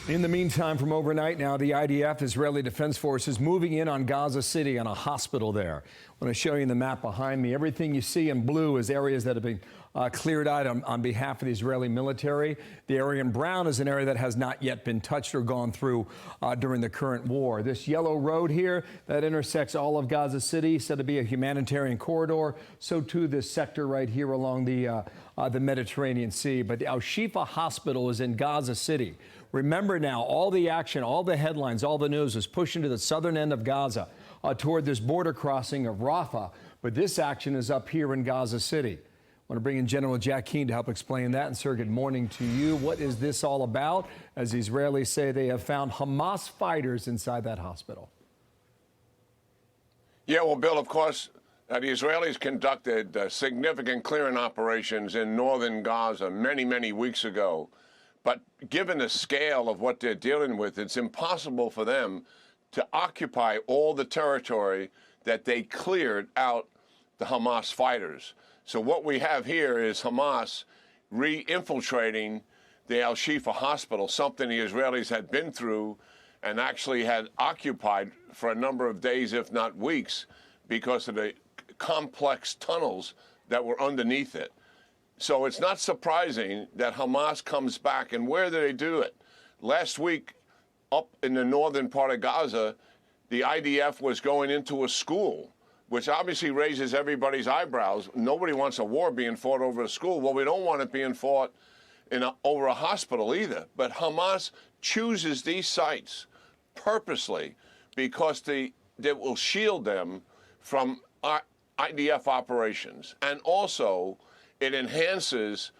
In the meantime, from overnight now, the IDF, Israeli Defense Forces, moving in on Gaza City on a hospital there. I want to show you the map behind me. Everything you see in blue is areas that have been cleared out on behalf of the Israeli military. The area in brown is an area that has not yet been touched or gone through during the current war. This yellow road here that intersects all of Gaza City, said to be a humanitarian corridor. So too this sector right here along the Mediterranean Sea. But the Al-Shifa hospital is in Gaza City. Remember now, all the action, all the headlines, all the news is pushing to the southern end of Gaza toward this border crossing of Rafah. But this action is up here in Gaza City. I want to bring in General Jack Keane to help explain that. And, sir, good morning to you. What is this all about? As the Israelis say they have found Hamas fighters inside that hospital. Yeah, well, Bill, of course, the Israelis conducted significant clearing operations in northern Gaza many weeks ago. But given the scale of what they're dealing with, it's impossible for them to occupy all the territory that they cleared out the Hamas fighters. So what we have here is Hamas re-infiltrating the Al-Shifa hospital, something the Israelis had been through and actually had occupied for a number of days, if not weeks, because of the complex tunnels that were underneath it. So it's not surprising that Hamas comes back. And where do they do it? Last week, up in the northern part of Gaza, the IDF was going into a school, which obviously raises everybody's eyebrows. Nobody wants a war being fought over a school. Well, we don't want it being fought over a hospital either. But Hamas chooses these sites purposely because they will shield them from IDF operations. And also, it enhances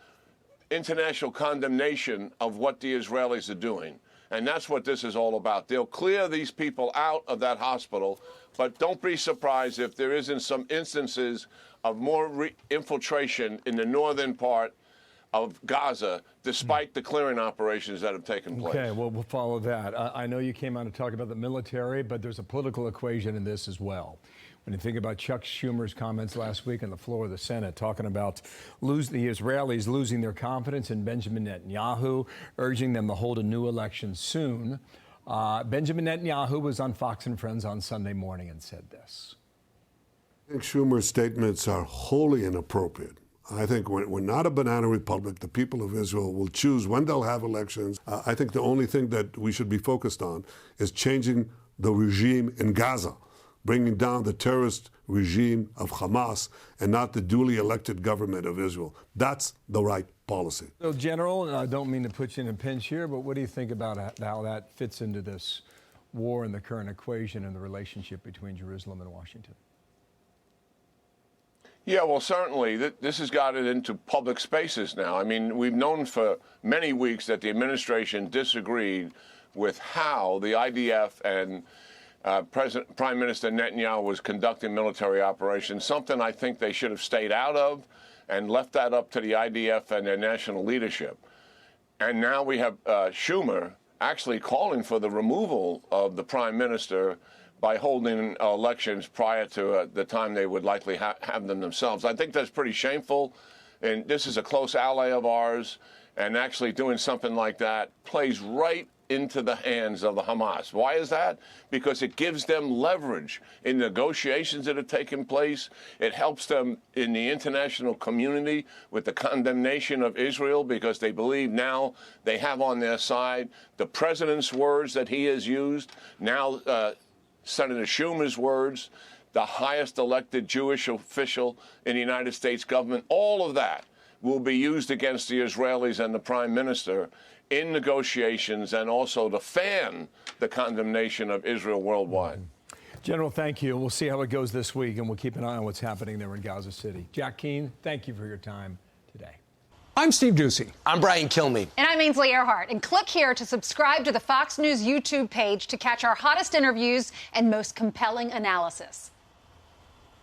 international condemnation of what the Israelis are doing. And that's what this is all about. They'll clear these people out of that hospital, but don't be surprised if there isn't some instances of more infiltration in the northern part of Gaza, despite the clearing operations that have taken place. Okay, well, we'll follow that. I know you came out to talk about the military, but there's a political equation in this as well. When you think about Chuck Schumer's comments last week on the floor of the Senate, talking about the Israelis losing their confidence in Benjamin Netanyahu, urging them to hold a new election soon. Benjamin Netanyahu was on Fox and Friends on Sunday morning and said this. I think Schumer's statements are wholly inappropriate. I think we're not a banana republic. The people of Israel will choose when they'll have elections. I think the only thing that we should be focused on is changing the regime in Gaza, bringing down the terrorist regime of Hamas and not the duly elected government of Israel. That's the right policy. So, General, I don't mean to put you in a pinch here, but what do you think about how that fits into this war and the current equation and the relationship between Jerusalem and Washington? Yeah, well, certainly. This has got it into public spaces now. I mean, we've known for many weeks that the administration disagreed with how the IDF and Prime Minister Netanyahu was conducting military operations, something I think they should have stayed out of and left that up to the IDF and their national leadership. And now we have Schumer actually calling for the removal of the Prime Minister by holding elections prior to the time they would likely have them themselves. I think that's pretty shameful, and this is a close ally of ours, and actually doing something like that plays right into the hands of the Hamas. Why is that? Because it gives them leverage in negotiations that have taken place. It helps them in the international community with the condemnation of Israel because they believe now they have on their side the president's words that he has used, now Senator Schumer's words, the highest elected Jewish official in the United States government. All of that will be used against the Israelis and the Prime Minister in negotiations and also to fan the condemnation of Israel worldwide. General, thank you. We'll see how it goes this week, and we'll keep an eye on what's happening there in Gaza City. Jack Keane, thank you for your time today. I'm Steve Doocy. I'm Brian Kilmeade. And I'm Ainsley Earhart. And click here to subscribe to the Fox News YouTube page to catch our hottest interviews and most compelling analysis.